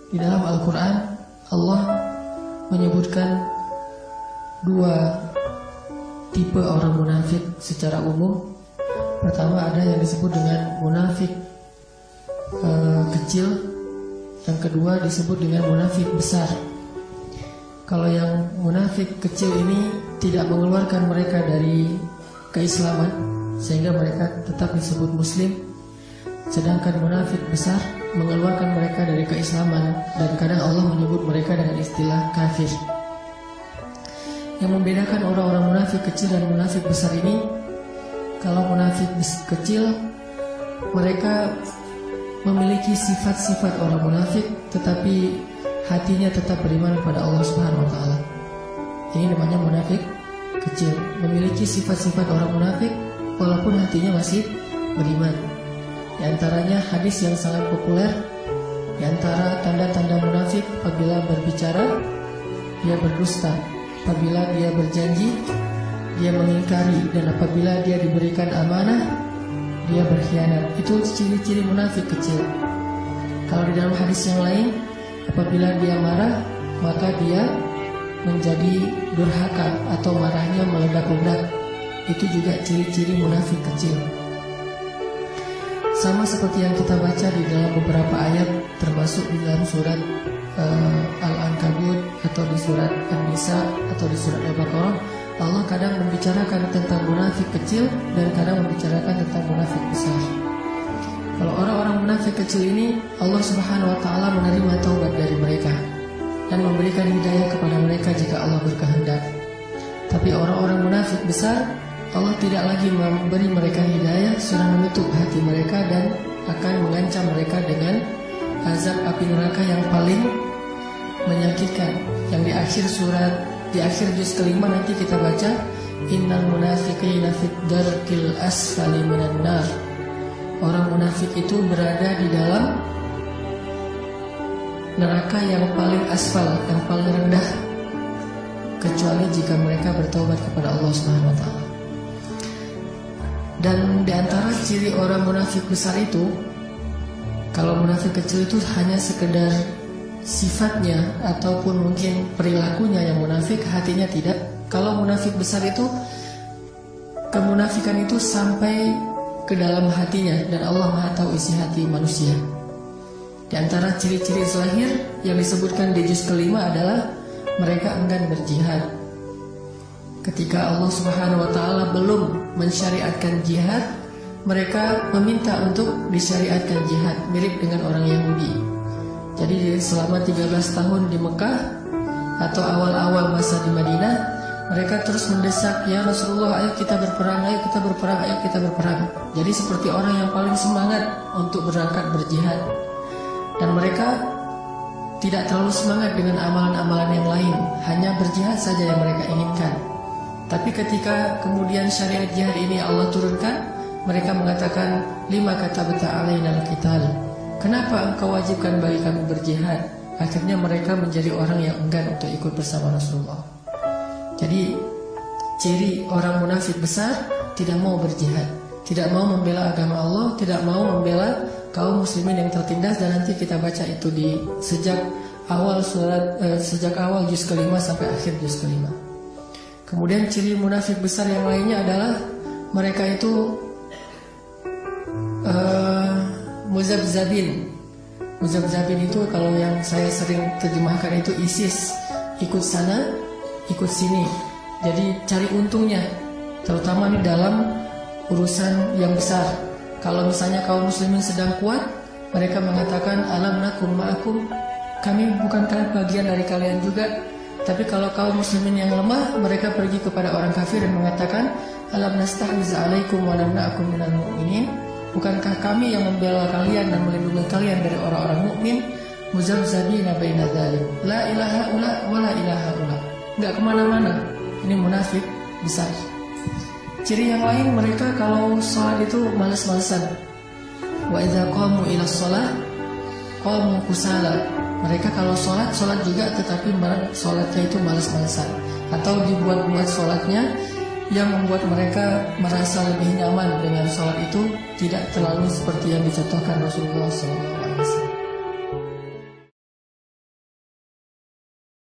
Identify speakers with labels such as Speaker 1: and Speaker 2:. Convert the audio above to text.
Speaker 1: Di dalam Al-Quran Allah menyebutkan dua tipe orang munafik secara umum. Pertama ada yang disebut dengan munafik kecil, yang kedua disebut dengan munafik besar. Kalau yang munafik kecil ini tidak mengeluarkan mereka dari keislaman sehingga mereka tetap disebut muslim, sedangkan munafik besar mengeluarkan mereka dari keislaman dan kadang Allah menyebut mereka dengan istilah kafir. Yang membedakan orang-orang munafik kecil dan munafik besar ini, kalau munafik kecil mereka memiliki sifat-sifat orang munafik tetapi hatinya tetap beriman kepada Allah Subhanahu wa taala. Ini namanya munafik kecil, memiliki sifat-sifat orang munafik walaupun hatinya masih beriman. Di antaranya hadis yang sangat populer, di antara tanda-tanda munafik apabila berbicara dia berdusta, apabila dia berjanji dia mengingkari, dan apabila dia diberikan amanah dia berkhianat. Itu ciri-ciri munafik kecil. Kalau di dalam hadis yang lain, apabila dia marah maka dia menjadi durhaka atau marahnya meledak-ledak. Itu juga ciri-ciri munafik kecil. Sama seperti yang kita baca di dalam beberapa ayat, termasuk di dalam surat Al-Ankabut atau di surat An-Nisa atau di surat Al-Baqarah, Allah kadang membicarakan tentang munafik kecil dan kadang membicarakan tentang munafik besar. Kalau orang-orang munafik kecil ini, Allah Subhanahu wa taala menerima taubat dari mereka dan memberikan hidayah kepada mereka jika Allah berkehendak. Tapi orang-orang munafik besar, Allah tidak lagi memberi mereka hidayah, sudah menutup hati mereka dan akan mengancam mereka dengan azab api neraka yang paling menyakitkan. Yang di akhir juz kelima nanti kita baca, innal munafiqina fid darkil asfali minan nar. Orang munafik itu berada di dalam neraka yang paling asfal, yang paling rendah, kecuali jika mereka bertaubat kepada Allah Subhanahu wa taala. Dan di antara ciri orang munafik besar itu, kalau munafik kecil itu hanya sekedar sifatnya ataupun mungkin perilakunya yang munafik, hatinya tidak. Kalau munafik besar itu, kemunafikan itu sampai ke dalam hatinya dan Allah Maha tahu isi hati manusia. Di antara ciri-ciri zahir yang disebutkan di juz kelima adalah mereka enggan berjihad. Ketika Allah Subhanahu wa taala belum mensyariatkan jihad, mereka meminta untuk disyariatkan jihad, mirip dengan orang Yahudi. Jadi selama 13 tahun di Mekah atau awal-awal masa di Madinah, mereka terus mendesak, ya Rasulullah, ayo kita berperang, ayo kita berperang, ayo kita berperang. Jadi seperti orang yang paling semangat untuk berangkat berjihad. Dan mereka tidak terlalu semangat dengan amalan-amalan yang lain, hanya berjihad saja yang mereka inginkan. Tapi ketika kemudian syariat jihad ini Allah turunkan, mereka mengatakan, lima katabta alaina al-qital. Kenapa engkau wajibkan bagi kami berjihad? Akhirnya mereka menjadi orang yang enggan untuk ikut bersama Rasulullah. Jadi ciri orang munafik besar tidak mau berjihad, tidak mau membela agama Allah, tidak mau membela kaum muslimin yang tertindas. Dan nanti kita baca itu di sejak awal juz kelima sampai akhir juz kelima. Kemudian ciri munafik besar yang lainnya adalah mereka itu muzabzabin. Muzabzabin itu kalau yang saya sering terjemahkan itu ISIS, ikut sana, ikut sini. Jadi cari untungnya, terutama di dalam urusan yang besar. Kalau misalnya kaum muslimin sedang kuat, mereka mengatakan alam nakum ma'akum, kami bukankah bagian dari kalian juga? Tapi kalau kaum muslimin yang lemah, mereka pergi kepada orang kafir dan mengatakan alam nastahwiz alaikum wa namna'akum minal mu'minin, bukankah kami yang membela kalian dan melindungi kalian dari orang-orang mukmin? Muzabzabina baina dzalik, la ilaha ula wa la ilaha ula, enggak kemana-mana. Ini munafik besar. Ciri yang lain, mereka kalau sholat itu malas-malasan. Wa idza qamu ila shalah qamu kusala. Mereka kalau sholat juga, tetapi sholatnya itu malas-malasan, atau dibuat-buat sholatnya yang membuat mereka merasa lebih nyaman dengan sholat itu, tidak terlalu seperti yang dicontohkan Rasulullah SAW.